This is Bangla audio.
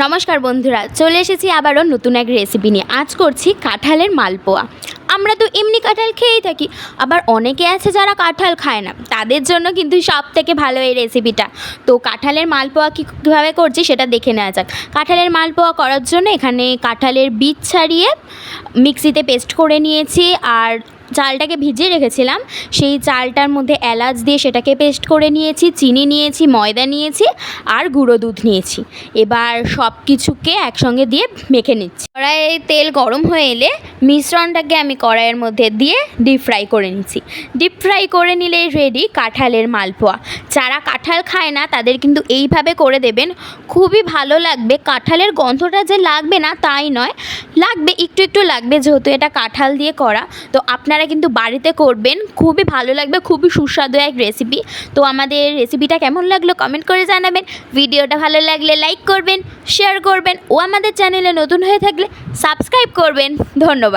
নমস্কার বন্ধুরা, চলে এসেছি আবারও নতুন এক রেসিপি নিয়ে। আজ করছি কাঁঠালের মালপোয়া। আমরা তো এমনি কাঁঠাল খেয়েই থাকি, আবার অনেকে আছে যারা কাঁঠাল খায় না, তাদের জন্য কিন্তু সব থেকে ভালো এই রেসিপিটা। তো কাঁঠালের মালপোয়া কীভাবে করছি সেটা দেখে নেওয়া যাক। কাঁঠালের মালপোয়া করার জন্য এখানে কাঁঠালের বীজ ছাড়িয়ে মিক্সিতে পেস্ট করে নিয়েছি, আর চালটাকে ভিজিয়ে রেখেছিলাম, সেই চালটার মধ্যে এলাচ দিয়ে সেটাকে পেস্ট করে নিয়েছি, চিনি নিয়েছি, ময়দা নিয়েছি আর গুঁড়ো দুধ নিয়েছি। এবার সব কিছুকে একসঙ্গে দিয়ে মেখে নিচ্ছি। কড়াইয়ে তেল গরম হয়ে এলে মিশ্রণটাকে আমি কড়াইয়ের মধ্যে দিয়ে ডিপ ফ্রাই করে নিচ্ছি। ডিপ ফ্রাই করে নিলেই রেডি কাঁঠালের মালপোয়া। যারা কাঁঠাল খায় না তাদের কিন্তু এইভাবে করে দেবেন, খুবই ভালো লাগবে। কাঁঠালের গন্ধটা যে লাগবে না তাই নয়, লাগবে, একটু একটু লাগবে, যেহেতু এটা কাঁঠাল দিয়ে করা। তো আপনারা কিন্তু বাড়িতে করবেন, খুবই ভালো লাগবে, খুবই সুস্বাদু এক রেসিপি। তো আমাদের রেসিপিটা কেমন লাগলো কমেন্ট করে জানাবেন। ভিডিওটা ভালো লাগলে লাইক করবেন, শেয়ার করবেন ও আমাদের চ্যানেলে নতুন হয়ে থাকলে সাবস্ক্রাইব করবেন। ধন্যবাদ।